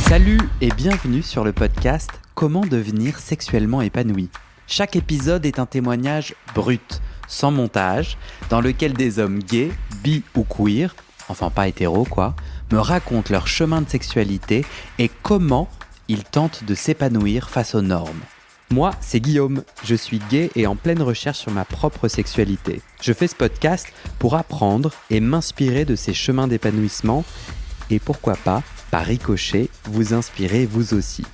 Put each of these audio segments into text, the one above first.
Salut et bienvenue sur le podcast Comment devenir sexuellement épanoui. Chaque épisode est un témoignage brut, sans montage, dans lequel des hommes gays, bi ou queer, enfin pas hétéros quoi, me racontent leur chemin de sexualité et comment ils tentent de s'épanouir face aux normes. Moi, c'est Guillaume, je suis gay et en pleine recherche sur ma propre sexualité. Je fais ce podcast pour apprendre et m'inspirer de ces chemins d'épanouissement et pourquoi pas, par ricochet, vous inspirer vous aussi.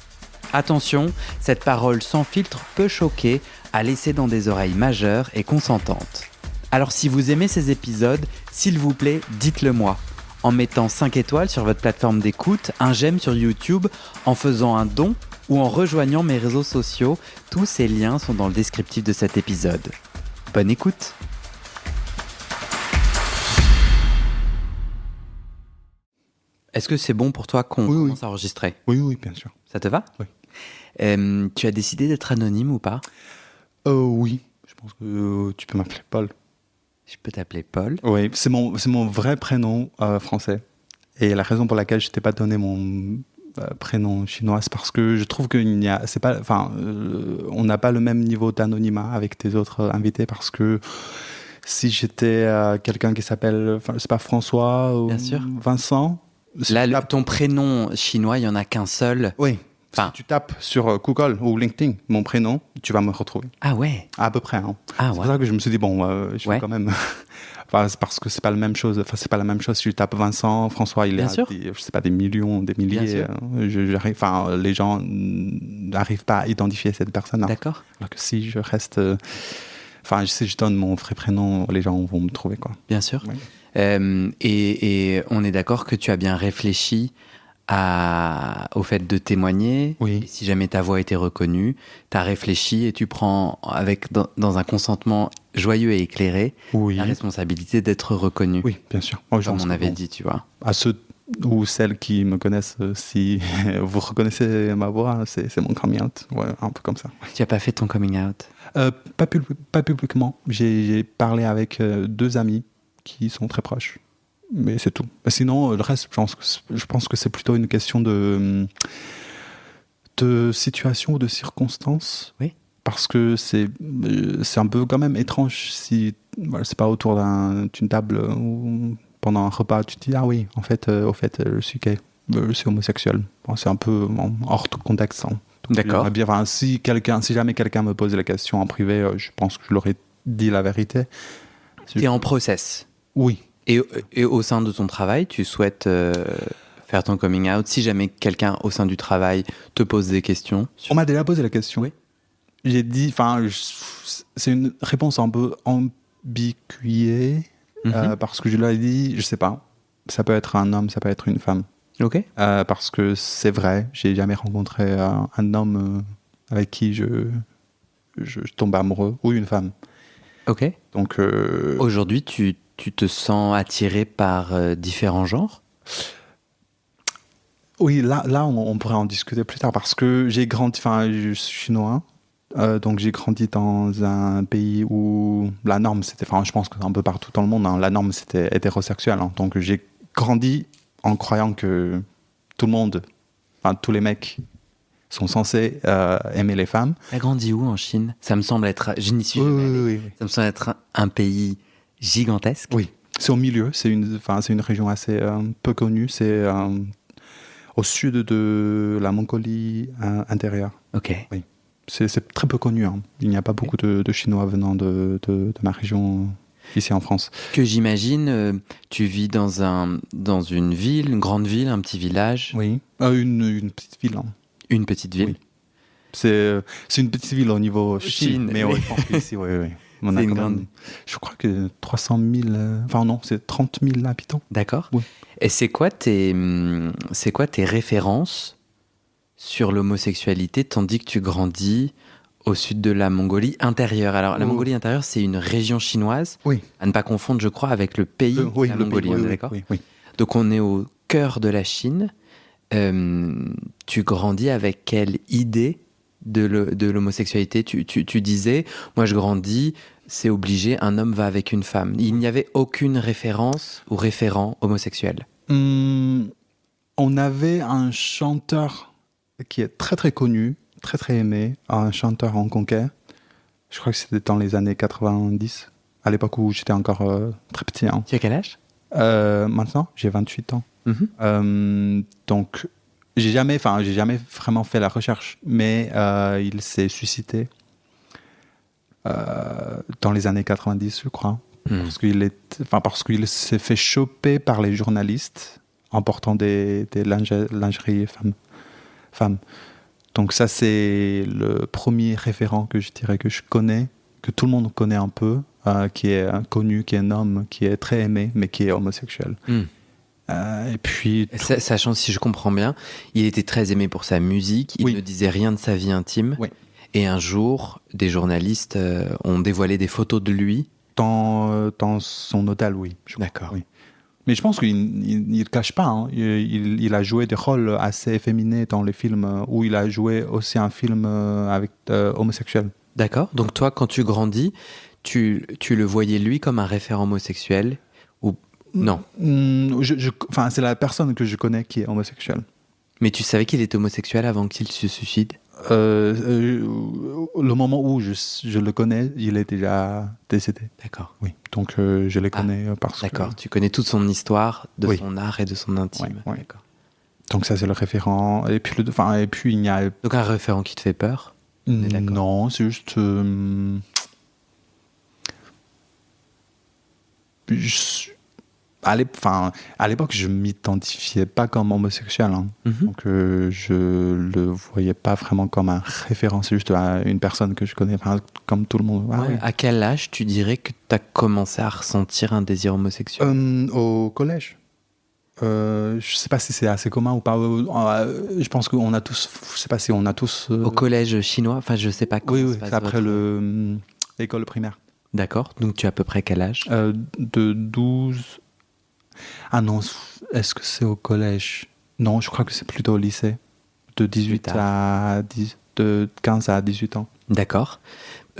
Attention, cette parole sans filtre peut choquer, à laisser dans des oreilles majeures et consentantes. Alors si vous aimez ces épisodes, s'il vous plaît, dites-le moi. En mettant 5 étoiles sur votre plateforme d'écoute, un j'aime sur YouTube, en faisant un don ou en rejoignant mes réseaux sociaux. Tous ces liens sont dans le descriptif de cet épisode. Bonne écoute! Est-ce que c'est bon pour toi qu'on commence à enregistrer ? Oui, bien sûr. Ça te va ? Oui. Tu as décidé d'être anonyme ou pas ? Oui, je pense que tu peux m'appeler Paul. Je peux t'appeler Paul ? Oui, c'est mon vrai prénom français. Et la raison pour laquelle je t'ai pas donné mon prénom chinois, c'est parce que je trouve on n'a pas le même niveau d'anonymat avec tes autres invités, parce que si j'étais quelqu'un qui s'appelle, c'est pas François ou Vincent. Là, ton prénom chinois, il n'y en a qu'un seul. Oui. Si tu tapes sur Google ou LinkedIn mon prénom, tu vas me retrouver. Ah ouais. À peu près. Hein. Ah c'est pour ça que je me suis dit je vais quand même. C'est parce que c'est pas la même chose. Enfin, c'est pas la même chose. Si je tape Vincent, François, il est je sais pas, des millions, des milliers. Les gens n'arrivent pas à identifier cette personne. D'accord. Alors que si je reste, si je donne mon vrai prénom, les gens vont me trouver, quoi. Bien sûr. Oui. Et on est d'accord que tu as bien réfléchi au fait de témoigner. Oui. Et si jamais ta voix était reconnue, tu as réfléchi et tu prends dans un consentement joyeux et éclairé la responsabilité d'être reconnu. Oui, bien sûr. Comme on avait dit, tu vois. À ceux ou celles qui me connaissent, si vous reconnaissez ma voix, c'est mon coming out. Ouais, un peu comme ça. Tu n'as pas fait ton coming out ? Pas publiquement. J'ai parlé avec 2 amis qui sont très proches. Mais c'est tout. Sinon, le reste, je pense que c'est plutôt une question de situation ou de circonstance. Oui. Parce que c'est un peu quand même étrange si c'est pas autour d'une table ou pendant un repas, tu te dis, ah oui, au fait, je suis gay, je suis homosexuel. Bon, c'est un peu hors de contexte. Hein. Donc, d'accord. Si jamais quelqu'un me pose la question en privé, je pense que je leur ai dit la vérité. T'es en process. Oui. Et au sein de ton travail, tu souhaites faire ton coming out si jamais quelqu'un au sein du travail te pose des questions ? On m'a déjà posé la question. Oui. J'ai dit, c'est une réponse un peu ambiguë, parce que je leur ai dit, je sais pas, ça peut être un homme, ça peut être une femme. Ok. Parce que c'est vrai, j'ai jamais rencontré un homme avec qui je tombe amoureux, ou une femme. Ok. Donc, aujourd'hui, tu te sens attiré par différents genres ? Oui, là on pourrait en discuter plus tard, parce que je suis chinois, donc j'ai grandi dans un pays où la norme, c'était, je pense que c'est un peu partout dans le monde, hein, la norme c'était hétérosexuel, hein, donc j'ai grandi en croyant que tout le monde, tous les mecs sont censés aimer les femmes. T'as grandi où en Chine ? Ça me semble être, je n'y suis jamais allé. Oui. Ça me semble être un pays gigantesque. Oui, c'est au milieu, c'est une région assez peu connue, c'est au sud de la Mongolie intérieure. Ok. Oui, c'est très peu connu, hein. Il n'y a pas beaucoup de Chinois venant de ma région ici en France. Que j'imagine, tu vis dans une ville, une grande ville, un petit village. Oui, une petite ville. Hein. Une petite ville. Oui. C'est une petite ville au niveau Chine, mais oui. Je pense qu'ici, oui. C'est une grande... Je crois que 300 000... c'est 30 000 habitants. D'accord. Oui. Et c'est quoi tes références sur l'homosexualité tandis que tu grandis au sud de la Mongolie intérieure ? Alors, la Mongolie intérieure, c'est une région chinoise, à ne pas confondre, je crois, avec le pays de la Mongolie, on est d'accord ? Oui. Donc, on est au cœur de la Chine. Tu grandis avec quelle idée de l'homosexualité ? Tu disais, moi je grandis, c'est obligé, un homme va avec une femme. Il n'y avait aucune référence ou référent homosexuel. On avait un chanteur qui est très très connu, très très aimé, un chanteur hongkongais. Je crois que c'était dans les années 90, à l'époque où j'étais encore très petit. Hein. Tu as quel âge? Maintenant, j'ai 28 ans. Mhm. Donc, j'ai jamais vraiment fait la recherche, mais il s'est suicidé dans les années 90, je crois. Parce qu'il s'est fait choper par les journalistes en portant des lingeries femmes. Donc ça, c'est le premier référent que je dirais que je connais, que tout le monde connaît un peu, qui est connu, qui est un homme, qui est très aimé, mais qui est homosexuel. Et puis... Sachant, si je comprends bien, il était très aimé pour sa musique, il ne disait rien de sa vie intime. Oui. Et un jour, des journalistes ont dévoilé des photos de lui. Dans son hôtel, oui. D'accord. Oui. Mais je pense qu'il ne cache pas. Hein. Il a joué des rôles assez féminins dans les films, où il a joué aussi un film avec homosexuel. D'accord. Donc toi, quand tu grandis, tu le voyais lui comme un référent homosexuel ou non? C'est la personne que je connais qui est homosexuelle. Mais tu savais qu'il était homosexuel avant qu'il se suicide? Le moment où je le connais, il est déjà décédé. D'accord. Oui. Donc je les connais parce que... D'accord. Tu connais toute son histoire, de Oui. son art et de son intime. Oui. D'accord. Donc ça, c'est le référent. Et puis il y a... Donc un référent qui te fait peur? On est d'accord. Non, c'est juste... À l'époque, je m'identifiais pas comme homosexuel. Hein. Mhm. Donc, je le voyais pas vraiment comme un référent. C'est juste une personne que je connais, comme tout le monde. Ah, Ouais. oui. À quel âge tu dirais que tu as commencé à ressentir un désir homosexuel? Au collège. Je sais pas si c'est assez commun ou pas. Je pense qu'on a tous... Je sais pas si on a tous... Au collège chinois? Enfin, je sais pas comment Oui, se passe c'est après votre- l'école primaire. D'accord. Donc tu as à peu près quel âge? De 12... Ah non, est-ce que c'est au collège? Non, je crois que c'est plutôt au lycée. De 18 à 10, de 15 à 18 ans. D'accord.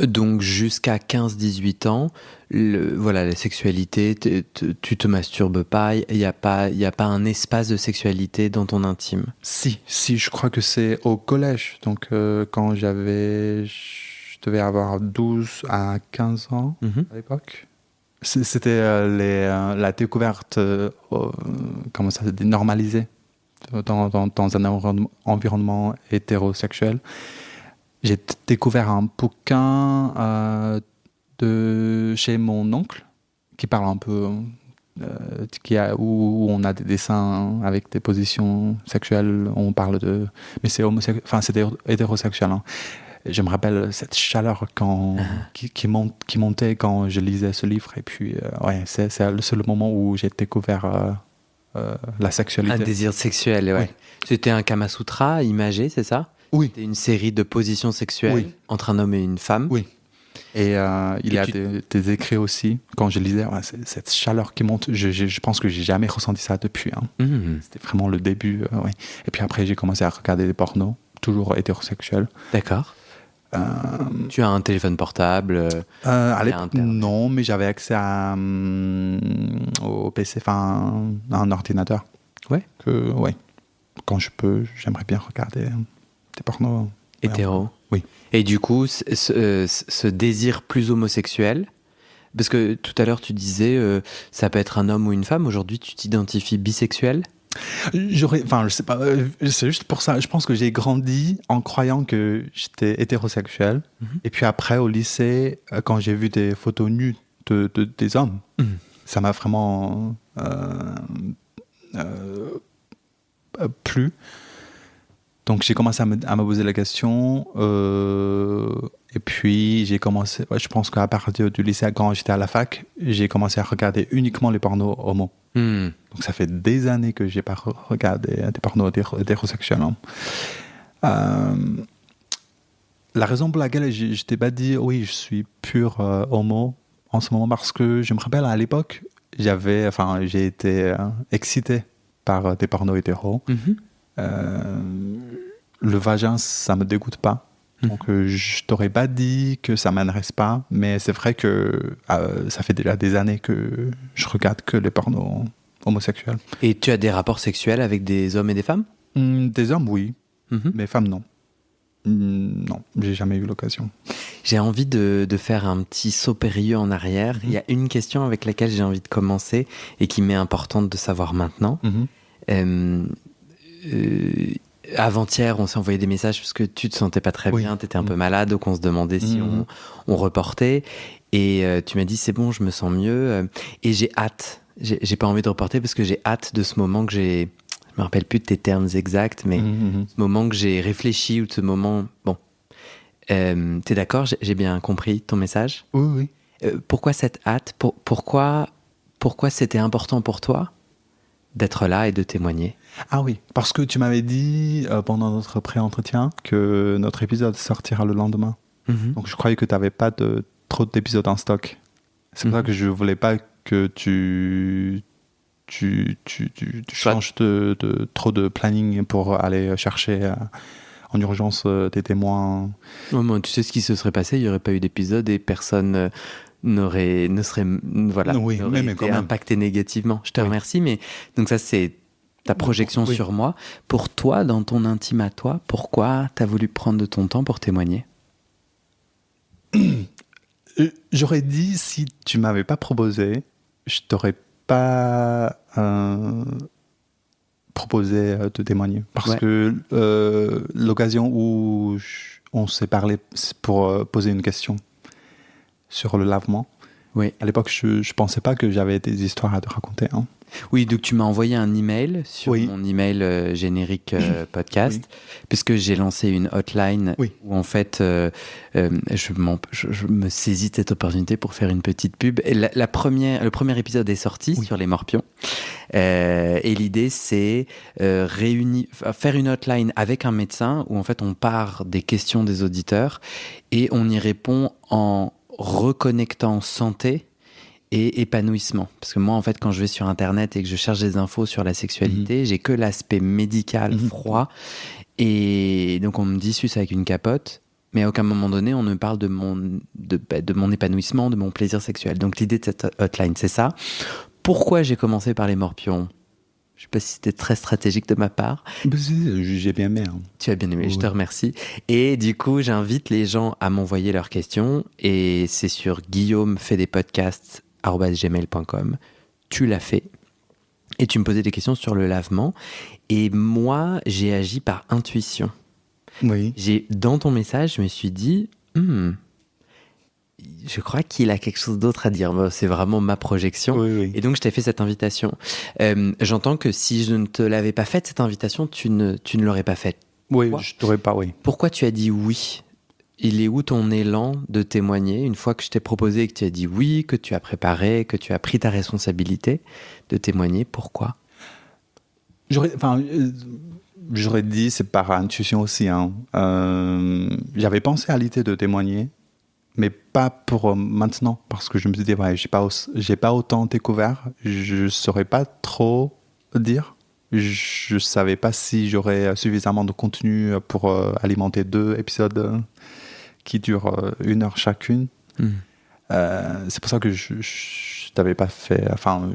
Donc jusqu'à 15-18 ans, la sexualité, tu te masturbes pas, il n'y a pas un espace de sexualité dans ton intime. Si, je crois que c'est au collège. Donc quand je devais avoir 12 à 15 ans à l'époque. C'était la découverte, comment ça se dit, normalisée dans un environnement hétérosexuel. J'ai découvert un bouquin chez mon oncle qui parle un peu, où on a des dessins avec des positions sexuelles. On parle de, mais c'est c'était hétérosexuel. Hein. Je me rappelle cette chaleur qui montait quand je lisais ce livre. Et puis, c'est le moment où j'ai découvert la sexualité. Un désir sexuel, ouais. Oui. C'était un Kama Sutra imagé, c'est ça? Oui. C'était une série de positions sexuelles entre un homme et une femme. Oui. Et il y a des écrits aussi. Quand je lisais, cette chaleur qui monte, je pense que j'ai jamais ressenti ça depuis. Hein. C'était vraiment le début. Et puis après, j'ai commencé à regarder des pornos, toujours hétérosexuels. D'accord. Tu as un téléphone portable? À l'époque, non, mais j'avais accès au PC, à un ordinateur. Ouais. Quand je peux, j'aimerais bien regarder des pornos. Hétéro. Oui. Et du coup, ce désir plus homosexuel, parce que tout à l'heure tu disais, ça peut être un homme ou une femme. Aujourd'hui, tu t'identifies bisexuel? Je sais pas, c'est juste pour ça. Je pense que j'ai grandi en croyant que j'étais hétérosexuel. Et puis après, au lycée, quand j'ai vu des photos nues des hommes, ça m'a vraiment plu. Donc j'ai commencé à me poser la question. Et puis j'ai commencé, je pense qu'à partir du lycée, quand j'étais à la fac, j'ai commencé à regarder uniquement les pornos homo. Donc ça fait des années que j'ai pas regardé des pornos hétérosexuels. Hein. La raison pour laquelle je t'ai pas dit oui, je suis pur homo en ce moment, parce que je me rappelle à l'époque, j'ai été excité par des pornos hétéros. Le vagin, ça me dégoûte pas. Donc je t'aurais pas dit que ça m'intéresse pas, mais c'est vrai que ça fait déjà des années que je regarde que les pornos homosexuel. Et tu as des rapports sexuels avec des hommes et des femmes? Des hommes, oui, Mhm. mais femmes, non. Non, j'ai jamais eu l'occasion. J'ai envie de faire un petit saut périlleux en arrière. Il y a une question avec laquelle j'ai envie de commencer et qui m'est importante de savoir maintenant. Euh, Avant-hier, on s'est envoyé des messages parce que tu te sentais pas très bien, tu étais un peu malade, donc on se demandait si on reportait. Et tu m'as dit, c'est bon, je me sens mieux. Et j'ai hâte. J'ai pas envie de reporter parce que j'ai hâte de ce moment que j'ai... Je me rappelle plus de tes termes exacts, mais ce moment que j'ai réfléchi ou de ce moment... Bon. T'es d'accord? J'ai bien compris ton message? Oui. Pourquoi cette hâte? Pourquoi c'était important pour toi d'être là et de témoigner? Ah oui, parce que tu m'avais dit pendant notre pré-entretien que notre épisode sortira le lendemain. Donc je croyais que tu n'avais pas trop d'épisodes en stock. C'est pour ça que je voulais pas que tu changes de trop de planning pour aller chercher en urgence des témoins. Oh, tu sais ce qui se serait passé, il n'y aurait pas eu d'épisode et personne ne serait été impacté négativement. Je te remercie, mais donc ça c'est ta projection sur moi. Pour toi, dans ton intime à toi, pourquoi tu as voulu prendre de ton temps pour témoigner? J'aurais dit, si tu m'avais pas proposé, je t'aurais pas proposé de témoigner. Parce que l'occasion où on s'est parlé pour poser une question sur le lavement, à l'époque, je pensais pas que j'avais des histoires à te raconter. Hein. Oui, donc tu m'as envoyé un email sur mon email générique podcast, puisque j'ai lancé une hotline où en fait je me saisis de cette opportunité pour faire une petite pub. Et le premier épisode est sorti sur les morpions. Et l'idée c'est faire une hotline avec un médecin où en fait on part des questions des auditeurs et on y répond en reconnectant santé et épanouissement. Parce que moi, en fait, quand je vais sur Internet et que je cherche des infos sur la sexualité, j'ai que l'aspect médical froid. Et donc, on me dit suce avec une capote. Mais à aucun moment donné, on ne parle de mon épanouissement, de mon plaisir sexuel. Donc, l'idée de cette hotline, c'est ça. Pourquoi j'ai commencé par les morpions? Je ne sais pas si c'était très stratégique de ma part. J'ai bien aimé. Hein. Tu as bien aimé, je te remercie. Et du coup, j'invite les gens à m'envoyer leurs questions. Et c'est sur guillaumefait-des-podcasts@gmail.com. Tu l'as fait. Et tu me posais des questions sur le lavement. Et moi, j'ai agi par intuition. Oui. Dans ton message, je me suis dit... je crois qu'il a quelque chose d'autre à dire. C'est vraiment ma projection. Et donc, je t'ai fait cette invitation. J'entends que si je ne te l'avais pas faite, cette invitation, tu ne l'aurais pas faite. Oui, je t'aurais pas, Pourquoi tu as dit oui? Il est où ton élan de témoigner une fois que je t'ai proposé et que tu as dit oui, que tu as préparé, que tu as pris ta responsabilité de témoigner? Pourquoi? J'aurais dit, c'est par intuition aussi. Hein. J'avais pensé à l'idée de témoigner, mais pas pour maintenant, parce que je me suis dit, j'ai pas autant découvert, je saurais pas trop dire. Je savais pas si j'aurais suffisamment de contenu pour alimenter 2 épisodes qui durent 1 heure chacune. C'est pour ça que je t'avais pas fait. Enfin,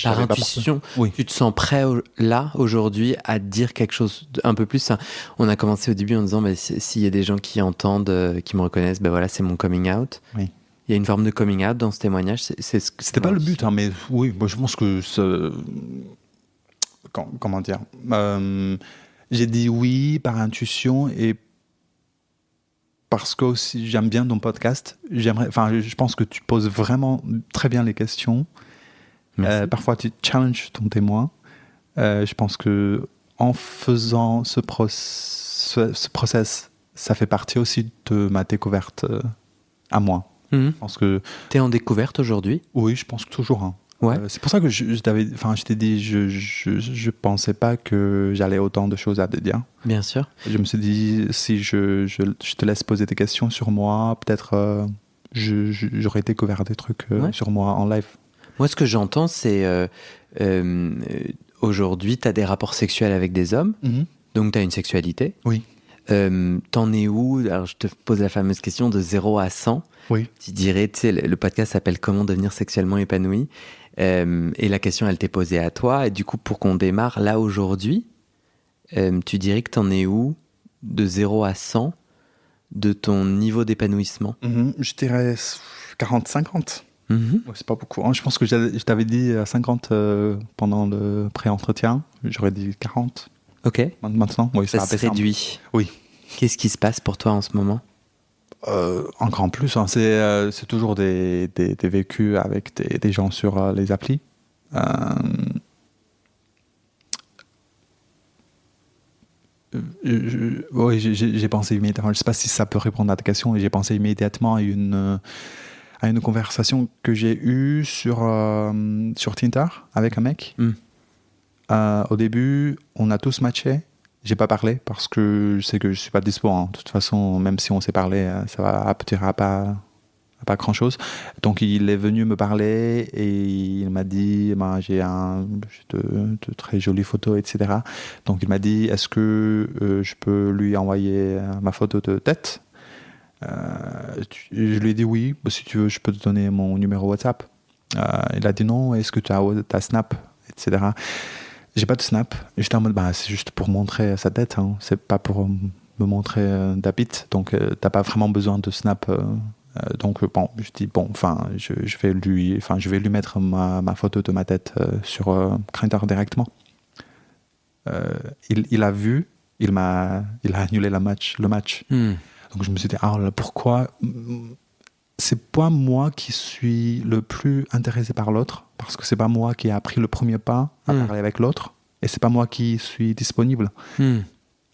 par intuition, tu te sens prêt là aujourd'hui à dire quelque chose un peu plus. On a commencé au début en disant, s'il y a des gens qui entendent, qui me reconnaissent, voilà, c'est mon coming out. Il y a une forme de coming out dans ce témoignage. C'était pas le but, hein, mais oui, moi je pense que comment dire, j'ai dit oui par intuition et parce que aussi j'aime bien ton podcast. Je pense que tu poses vraiment très bien les questions. Parfois tu challenges ton témoin. Je pense que en faisant ce process, ça fait partie aussi de ma découverte à moi. Je pense que t'es en découverte aujourd'hui? Oui, je pense que toujours. Hein. C'est pour ça que je t'ai dit, je pensais pas que j'allais autant de choses à te dire. Bien sûr. Je me suis dit, si je te laisse poser des questions sur moi, peut-être j'aurais découvert des trucs sur moi en live. Moi, ce que j'entends, c'est aujourd'hui, tu as des rapports sexuels avec des hommes, donc tu as une sexualité. Oui. T'en es où? Alors, je te pose la fameuse question de 0 à 100. Oui. Tu dirais, tu sais, le podcast s'appelle Comment devenir sexuellement épanoui. Et la question, elle t'est posée à toi. Et du coup, pour qu'on démarre, là, aujourd'hui, tu dirais que t'en es où, de 0 à 100, de ton niveau d'épanouissement? Je dirais 40-50. Mhm. Ouais, c'est pas beaucoup, hein. Je pense que je t'avais dit 50 pendant le pré-entretien. J'aurais dit 40. Ok. Maintenant, oui, Ça a se baissé un peu. réduit. Oui. Qu'est-ce qui se passe pour toi en ce moment? Encore en plus, hein, c'est toujours des vécus avec des gens sur les applis. Euh, oui, j'ai pensé immédiatement. Je ne sais pas si ça peut répondre à ta question. J'ai pensé immédiatement à une conversation que j'ai eue sur Tinder avec un mec. Mm. Au début, on a tous matché. J'ai pas parlé parce que je sais que je suis pas dispo, hein. De toute façon, même si on s'est parlé, ça va aboutir à pas grand chose. Donc il est venu me parler et il m'a dit j'ai de très jolies photos, etc. Donc il m'a dit est-ce que je peux lui envoyer ma photo de tête. Je lui ai dit oui, si tu veux, je peux te donner mon numéro WhatsApp. Il a dit non, est-ce que tu as Snap, etc. J'ai pas de Snap. J'étais en mode, c'est juste pour montrer sa tête, hein. C'est pas pour me montrer d'habit. Donc, t'as pas vraiment besoin de Snap. Donc, bon, je dis, bon, enfin, je vais lui mettre ma photo de ma tête sur Grindr directement. Il a vu, il a annulé le match. Mm. Donc, je me suis dit, ah là, pourquoi c'est pas moi qui suis le plus intéressé par l'autre, parce que c'est pas moi qui ai pris le premier pas à parler avec l'autre, et c'est pas moi qui suis disponible.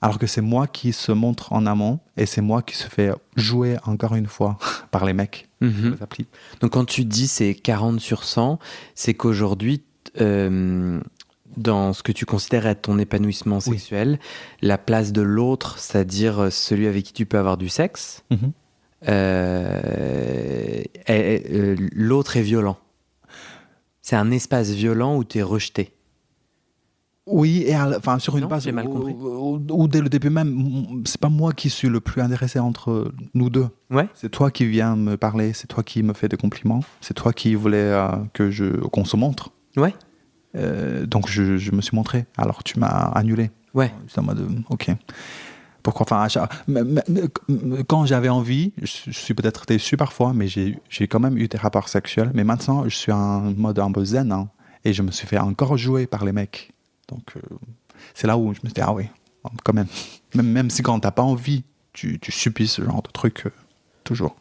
Alors que c'est moi qui se montre en amont, et c'est moi qui se fait jouer encore une fois par les mecs. Mhm. Les applis. Donc quand tu dis c'est 40 sur 100, c'est qu'aujourd'hui, dans ce que tu considères être ton épanouissement sexuel, la place de l'autre, c'est-à-dire celui avec qui tu peux avoir du sexe, l'autre est violent. C'est un espace violent où tu es rejeté. Oui, et sur une Non, base j'ai mal compris. où dès le début même, c'est pas moi qui suis le plus intéressé entre nous deux. Ouais. C'est toi qui viens me parler, c'est toi qui me fais des compliments, c'est toi qui voulais qu'on se montre. Ouais. Donc je me suis montré, alors tu m'as annulé. Ouais. J'étais en mode, ok. Pourquoi, quand j'avais envie, je suis peut-être déçu parfois, mais j'ai quand même eu des rapports sexuels. Mais maintenant, je suis en mode un peu zen, hein, et je me suis fait encore jouer par les mecs. Donc, c'est là où je me suis dit, ah oui, quand même. Même si quand t'as pas envie, tu subis ce genre de truc, toujours.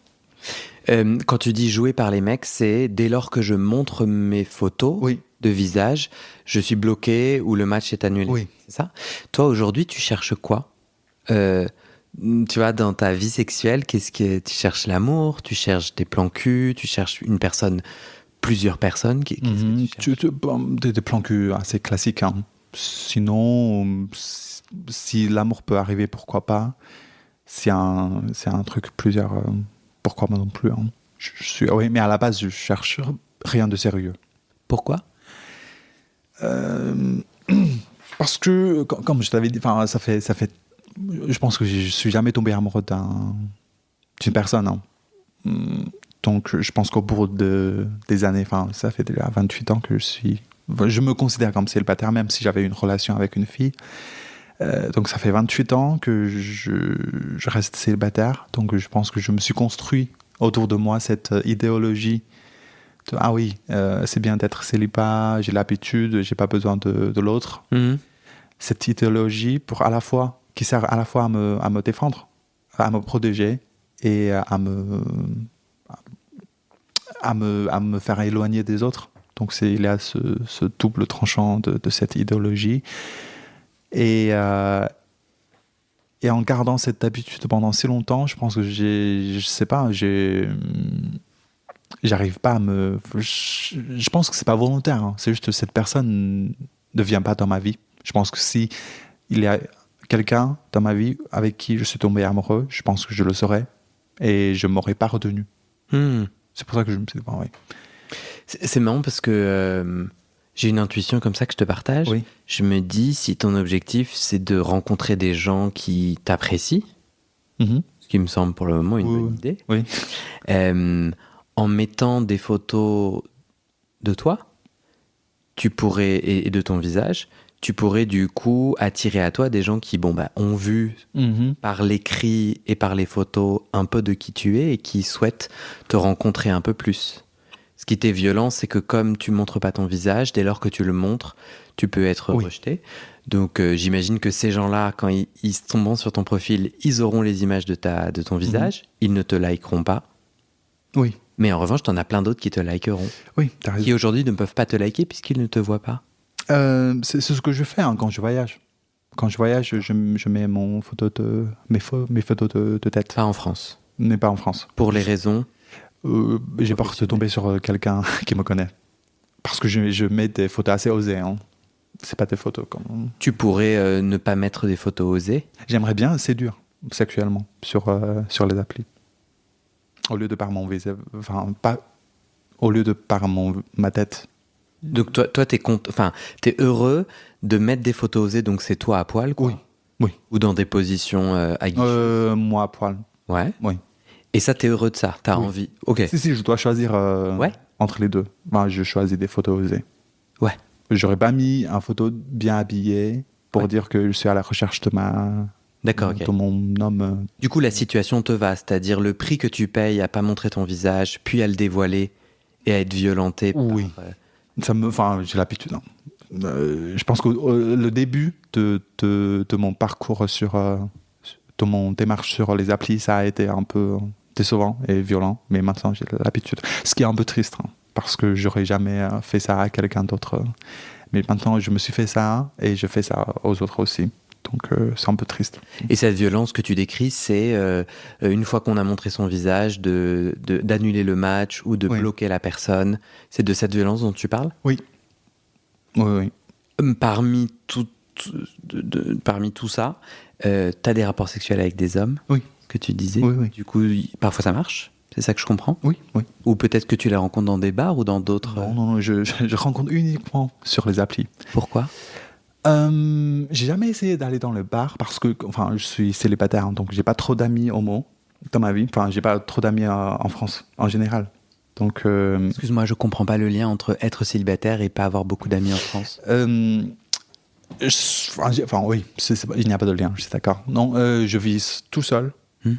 Quand tu dis jouer par les mecs, c'est dès lors que je montre mes photos de visage, je suis bloqué ou le match est annulé. Oui. C'est ça? Toi, aujourd'hui, tu cherches quoi? Tu vois, dans ta vie sexuelle, qu'est-ce que tu cherches? L'amour, tu cherches des plans cul, tu cherches une personne, plusieurs personnes. Qu'est-ce que tu cherches? Des plans cul assez classiques, hein. Sinon, si l'amour peut arriver, pourquoi pas? C'est un truc plusieurs, pourquoi pas non plus, hein. Oui, mais à la base, je cherche rien de sérieux. Pourquoi? Parce que, comme je t'avais dit, ça fait. Je pense que je suis jamais tombé amoureux d'une personne, hein. Donc, je pense qu'au bout des années, ça fait déjà 28 ans que je me considère comme célibataire, même si j'avais une relation avec une fille. Donc, ça fait 28 ans que je reste célibataire. Donc, je pense que je me suis construit autour de moi cette idéologie de, ah oui, c'est bien d'être célibat, j'ai l'habitude, j'ai pas besoin de l'autre. Cette idéologie qui sert à la fois à me défendre, à me protéger et à me faire éloigner des autres. Donc il y a ce double tranchant de cette idéologie. Et en gardant cette habitude pendant si longtemps, je pense que je sais pas, j'arrive pas à me... Je pense que c'est pas volontaire, hein. C'est juste que cette personne ne vient pas dans ma vie. Je pense que si il y a quelqu'un dans ma vie avec qui je suis tombé amoureux, je pense que je le saurais et je m'aurais pas retenu. C'est pour ça que je me suis dit, bon, oui. C'est marrant parce que j'ai une intuition comme ça que je te partage. Oui. Je me dis, si ton objectif, c'est de rencontrer des gens qui t'apprécient, ce qui me semble pour le moment une bonne idée, en mettant des photos de toi, tu pourrais, et de ton visage, tu pourrais du coup attirer à toi des gens qui ont vu par l'écrit et par les photos un peu de qui tu es et qui souhaitent te rencontrer un peu plus. Ce qui t'est violent, c'est que comme tu montres pas ton visage, dès lors que tu le montres, tu peux être rejeté. Donc j'imagine que ces gens-là, quand ils tomberont sur ton profil, ils auront les images de ton visage, ils ne te likeront pas. Oui. Mais en revanche, t'en as plein d'autres qui te likeront. Oui, t'as raison. Qui aujourd'hui ne peuvent pas te liker puisqu'ils ne te voient pas. C'est ce que je fais quand je voyage. Quand je voyage, je mets mes photos de tête. Pas en France. Mais pas en France. Pour les raisons j'ai peur de tomber sur quelqu'un qui me connaît. Parce que je mets des photos assez osées. Hein. C'est pas des photos comme... Tu pourrais ne pas mettre des photos osées. J'aimerais bien séduire sexuellement sur les applis. Au lieu de par mon visage... Enfin, pas... Au lieu de par ma tête. Donc toi t'es heureux de mettre des photos osées, donc c'est toi à poil, quoi. Oui. Ou dans des positions aguicheuses. Moi à poil. Ouais. Oui. Et ça, t'es heureux de ça, t'as envie. Ok. Si, je dois choisir entre les deux. Enfin, je choisis des photos osées. Ouais. J'aurais pas mis une photo bien habillée pour dire que je suis à la recherche de de mon homme. Du coup, la situation te va, c'est-à-dire le prix que tu payes à pas montrer ton visage, puis à le dévoiler et à être violenté. Oui. J'ai l'habitude. Hein. Je pense que le début de mon parcours de mon démarche sur les applis, ça a été un peu décevant et violent, mais maintenant j'ai l'habitude. Ce qui est un peu triste, hein, parce que j'aurais jamais fait ça à quelqu'un d'autre. Mais maintenant, je me suis fait ça et je fais ça aux autres aussi. Donc c'est un peu triste. Et cette violence que tu décris, c'est une fois qu'on a montré son visage, d'annuler le match ou de bloquer la personne. C'est de cette violence dont tu parles ? Oui. Oui. Parmi tout ça, t'as des rapports sexuels avec des hommes, que tu disais. Oui. Du coup, parfois ça marche. C'est ça que je comprends. Oui. Ou peut-être que tu les rencontres dans des bars ou dans d'autres. Non, je rencontre uniquement sur les applis. Pourquoi ? J'ai jamais essayé d'aller dans le bar parce que, je suis célibataire, hein, donc j'ai pas trop d'amis homo dans ma vie. Enfin, j'ai pas trop d'amis en France en général. Donc, excuse-moi, je comprends pas le lien entre être célibataire et pas avoir beaucoup d'amis en France. Oui, il n'y a pas de lien, je suis d'accord. Non, je vis tout seul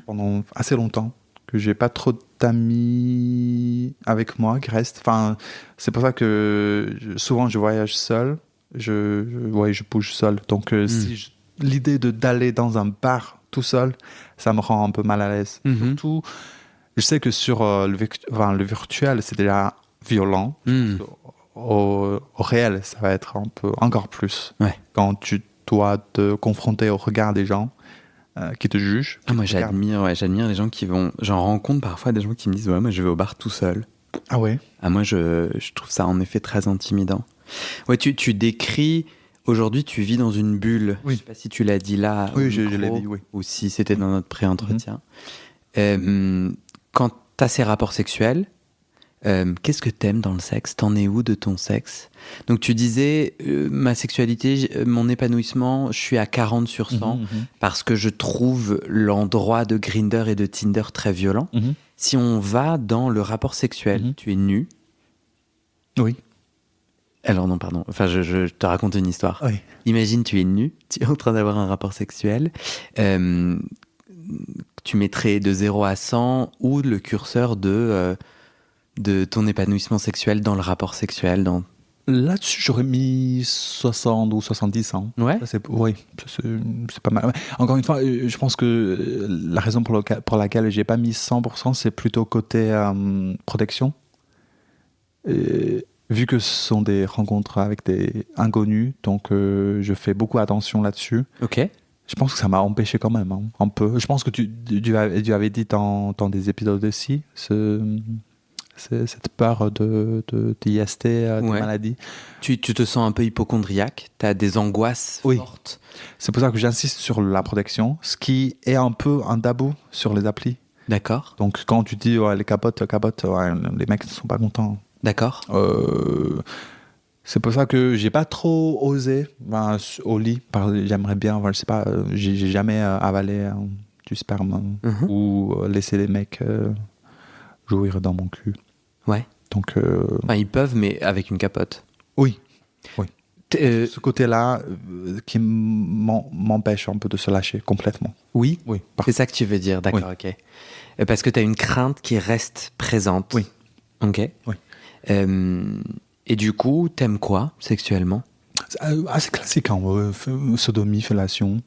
pendant assez longtemps, que j'ai pas trop d'amis avec moi qui restent. Enfin, c'est pour ça que souvent je voyage seul. Je bouge seul. Donc, l'idée d'aller dans un bar tout seul, ça me rend un peu mal à l'aise. Surtout, je sais que sur le virtuel, c'est déjà violent. Au réel, ça va être un peu encore plus. Ouais. Quand tu dois te confronter au regard des gens qui te jugent. Moi, j'admire les gens qui vont... J'en rencontre parfois des gens qui me disent « Ouais, moi, je vais au bar tout seul. » Ah ouais ? Moi, je trouve ça en effet très intimidant. Ouais, tu décris... Aujourd'hui, tu vis dans une bulle. Oui. Je sais pas si tu l'as dit là. Oui, je l'ai dit, oui. Ou si c'était dans notre pré-entretien. Quand tu as ces rapports sexuels, qu'est-ce que t'aimes dans le sexe ? T'en es où de ton sexe ? Donc tu disais, ma sexualité, mon épanouissement, je suis à 40 sur 100 parce que je trouve l'endroit de Grindr et de Tinder très violent. Si on va dans le rapport sexuel, tu es nu. Oui. Alors non, pardon. Enfin, je te raconte une histoire. Oui. Imagine, tu es nu, tu es en train d'avoir un rapport sexuel. Tu mettrais de 0 à 100 ou le curseur de ton épanouissement sexuel dans le rapport sexuel Là-dessus, j'aurais mis 60 ou 70 ans. Ouais. C'est pas mal. Encore une fois, je pense que la raison pour laquelle j'ai pas mis 100%, c'est plutôt côté protection. Vu que ce sont des rencontres avec des inconnus, donc je fais beaucoup attention là-dessus. Ok. Je pense que ça m'a empêché quand même, hein, un peu. Je pense que tu avais dit dans des épisodes aussi, cette peur de d'IST, de maladie. Tu te sens un peu hypocondriaque, tu as des angoisses fortes. C'est pour ça que j'insiste sur la protection, ce qui est un peu un tabou sur les applis. D'accord. Donc quand tu dis les capotes, les mecs ne sont pas contents. D'accord. C'est pour ça que j'ai pas trop osé au lit. J'aimerais bien, je sais pas, j'ai jamais avalé du sperme ou laissé les mecs jouir dans mon cul. Ouais. Donc. Ils peuvent, mais avec une capote. Oui. Oui. Ce côté-là qui m'empêche un peu de se lâcher complètement. Oui, Oui. c'est ça que tu veux dire, d'accord, ok. Parce que tu as une crainte qui reste présente. Oui. Ok. Oui. Et du coup, t'aimes quoi sexuellement? C'est assez classique, hein. Sodomie, fellation,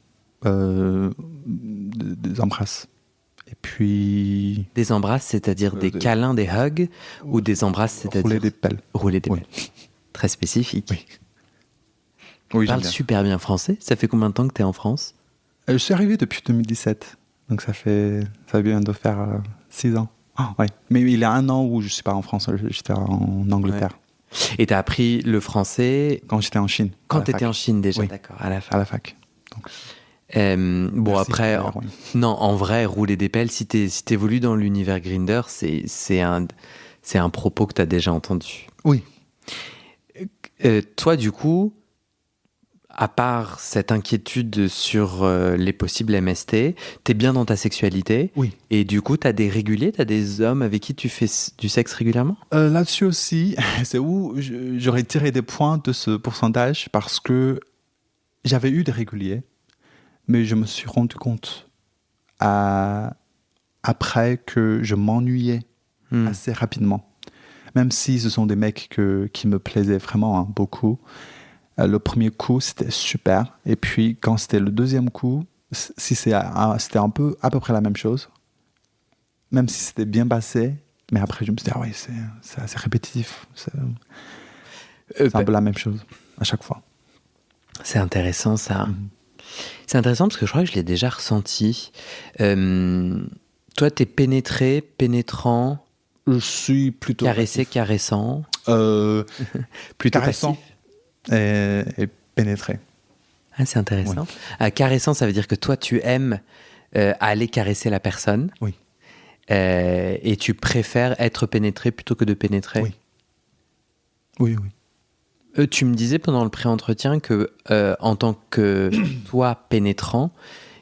des embrasses. Et puis... Des embrasses, c'est-à-dire des câlins, des hugs, ou des embrasses, c'est-à-dire... Rouler des pelles. Rouler des Oui. pelles. Très spécifique. Oui. Tu Oui, parles super bien français. Ça fait combien de temps que tu es en France? Je suis arrivé depuis 2017. Donc ça vient de faire 6 ans. Ouais. Mais il y a 1 an où je suis pas en France, j'étais en Angleterre. Ouais. Et tu as appris le français quand j'étais en Chine. Quand tu étais en Chine déjà, oui. d'accord, à la fac. À la fac. Donc, bon, merci, après, non, en vrai, rouler des pelles, si t'évolues dans l'univers Grindr, c'est un propos que tu as déjà entendu. Oui. Toi, du coup, à part cette inquiétude sur les possibles MST, t'es bien dans ta sexualité. Oui. Et du coup, t'as des réguliers, t'as des hommes avec qui tu fais du sexe régulièrement? Là-dessus aussi, c'est où j'aurais tiré des points de ce pourcentage parce que j'avais eu des réguliers, mais je me suis rendu compte après que je m'ennuyais assez rapidement. Même si ce sont des mecs qui me plaisaient vraiment, hein, beaucoup. Le premier coup, c'était super. Et puis, quand c'était le deuxième coup, c'était un peu à peu près la même chose. Même si c'était bien passé. Mais après, je me suis dit, ah oui, c'est assez répétitif. C'est un peu la même chose à chaque fois. C'est intéressant, ça. C'est intéressant parce que je crois que je l'ai déjà ressenti. Toi, t'es pénétré, pénétrant. Je suis plutôt... Caressé, caressant. Plutôt caressant passif. Et pénétré. Ah, c'est intéressant. Oui. Caressant, ça veut dire que toi, tu aimes aller caresser la personne. Oui. Et tu préfères être pénétré plutôt que de pénétrer. Oui. Oui, oui. Tu me disais pendant le pré-entretien que en tant que toi pénétrant,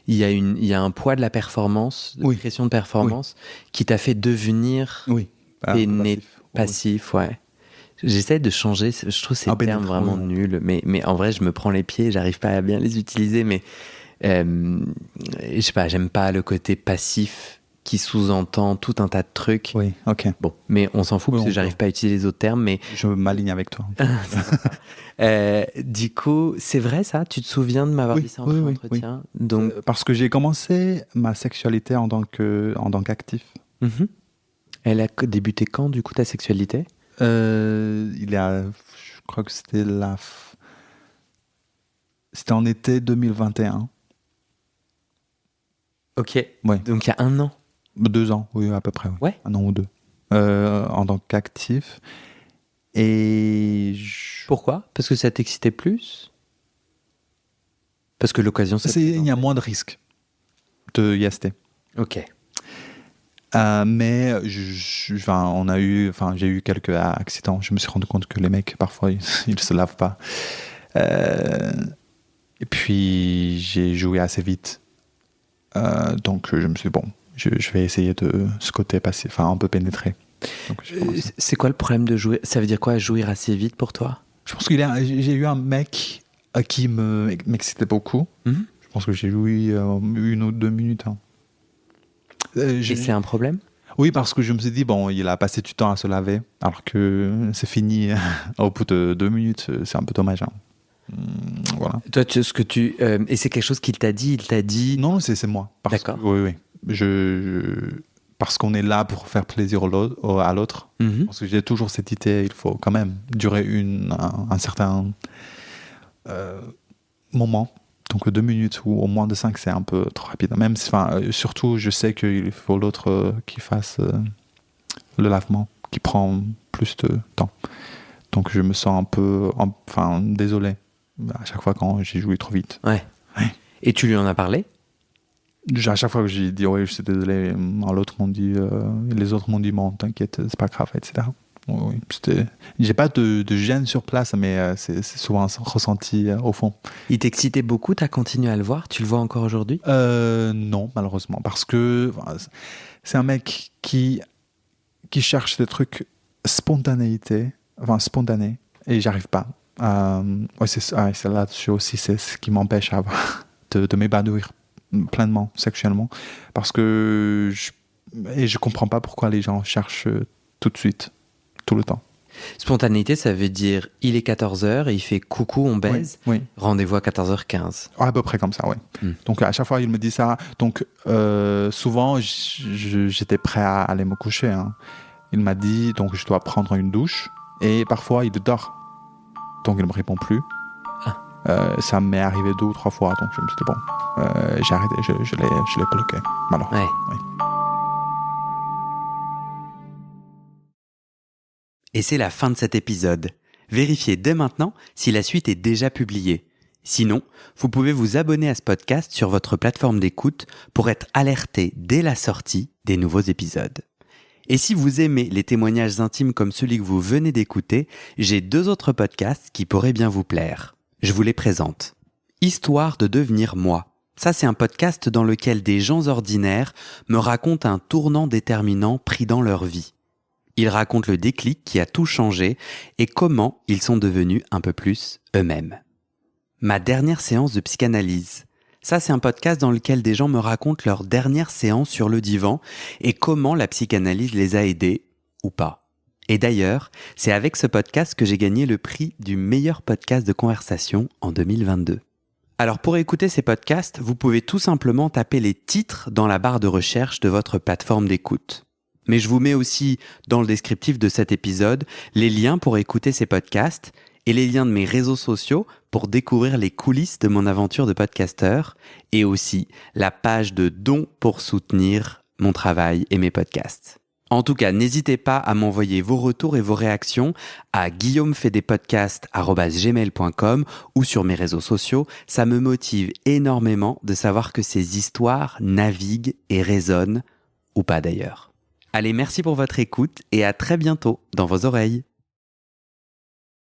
il y a un poids de la performance, de pression de performance, qui t'a fait devenir passif. Ouais. J'essaie de changer, je trouve ces termes vraiment nuls, mais en vrai, je me prends les pieds, j'arrive pas à bien les utiliser, mais je sais pas, j'aime pas le côté passif qui sous-entend tout un tas de trucs. Oui, ok. Bon, mais on s'en fout parce que j'arrive pas à utiliser les autres termes, mais... Je m'aligne avec toi. Du coup, c'est vrai ça? Tu te souviens de m'avoir dit ça en pré-entretien? Oui. Donc... Parce que j'ai commencé ma sexualité en tant qu'actif. Elle a débuté quand, du coup, ta sexualité? Je crois que c'était en été 2021. Ok. Ouais. Donc il y a 1 an. 2 ans, oui, à peu près. Oui. Ouais. 1 an ou 2. En tant qu'actif. Et pourquoi? Parce que ça t'excitait plus? Parce que l'occasion, il y a moins de risques de IST. Ok. Mais j'ai eu quelques accidents. Je me suis rendu compte que les mecs, parfois, ils se lavent pas. Et puis, j'ai joué assez vite. Donc, je me suis dit, bon, je vais essayer de ce côté passif, enfin, un peu pénétré. C'est quoi le problème de jouer? Ça veut dire quoi, jouir assez vite pour toi? Je pense que j'ai eu un mec qui m'excitait beaucoup. Je pense que j'ai joué 1 ou 2 minutes. Hein. Et c'est un problème? Oui, parce que je me suis dit, bon, il a passé du temps à se laver, alors que c'est fini au bout de 2 minutes. C'est un peu dommage. Hein. Voilà. Toi, et c'est quelque chose qu'il t'a dit? Il t'a dit... Non, c'est moi. D'accord. Oui. Parce qu'on est là pour faire plaisir à l'autre. Parce que j'ai toujours cette idée, il faut quand même durer un certain moment. Donc 2 minutes ou au moins de 5, c'est un peu trop rapide. Même surtout, je sais qu'il faut l'autre qui fasse le lavement, qui prend plus de temps. Donc je me sens un peu désolé à chaque fois quand j'ai joué trop vite. Ouais. Et tu lui en as parlé? À chaque fois que j'ai dit oui, je suis désolé, les autres m'ont dit bon, t'inquiète, c'est pas grave, etc. Oui, j'ai pas de gêne sur place, mais c'est souvent ressenti au fond. Il t'excitait beaucoup, t'as continué à le voir? Tu le vois encore aujourd'hui? Non, malheureusement, parce que c'est un mec qui cherche des trucs spontanés, et j'arrive pas. C'est là-dessus aussi, c'est ce qui m'empêche de m'épanouir pleinement sexuellement, parce que je comprends pas pourquoi les gens cherchent tout de suite, tout le temps. Spontanéité, ça veut dire il est 14h et il fait coucou, on baise. Oui. Rendez-vous à 14h15. À peu près comme ça, oui. Donc à chaque fois, il me dit ça. Donc souvent, j'étais prêt à aller me coucher. Hein. Il m'a dit, donc je dois prendre une douche. Et parfois, il dort. Donc il ne me répond plus. Ça m'est arrivé 2 ou 3 fois. Donc je me suis dit, bon, j'ai arrêté, je l'ai bloqué. Alors, Ouais. Oui. Et c'est la fin de cet épisode. Vérifiez dès maintenant si la suite est déjà publiée. Sinon, vous pouvez vous abonner à ce podcast sur votre plateforme d'écoute pour être alerté dès la sortie des nouveaux épisodes. Et si vous aimez les témoignages intimes comme celui que vous venez d'écouter, j'ai 2 autres podcasts qui pourraient bien vous plaire. Je vous les présente. Histoire de devenir moi. Ça, c'est un podcast dans lequel des gens ordinaires me racontent un tournant déterminant pris dans leur vie. Ils racontent le déclic qui a tout changé et comment ils sont devenus un peu plus eux-mêmes. Ma dernière séance de psychanalyse. Ça, c'est un podcast dans lequel des gens me racontent leur dernière séance sur le divan et comment la psychanalyse les a aidés ou pas. Et d'ailleurs, c'est avec ce podcast que j'ai gagné le prix du meilleur podcast de conversation en 2022. Alors pour écouter ces podcasts, vous pouvez tout simplement taper les titres dans la barre de recherche de votre plateforme d'écoute. Mais je vous mets aussi dans le descriptif de cet épisode les liens pour écouter ces podcasts et les liens de mes réseaux sociaux pour découvrir les coulisses de mon aventure de podcasteur et aussi la page de dons pour soutenir mon travail et mes podcasts. En tout cas, n'hésitez pas à m'envoyer vos retours et vos réactions à guillaumefedepodcast@gmail.com ou sur mes réseaux sociaux. Ça me motive énormément de savoir que ces histoires naviguent et résonnent, ou pas d'ailleurs. Allez, merci pour votre écoute et à très bientôt dans vos oreilles.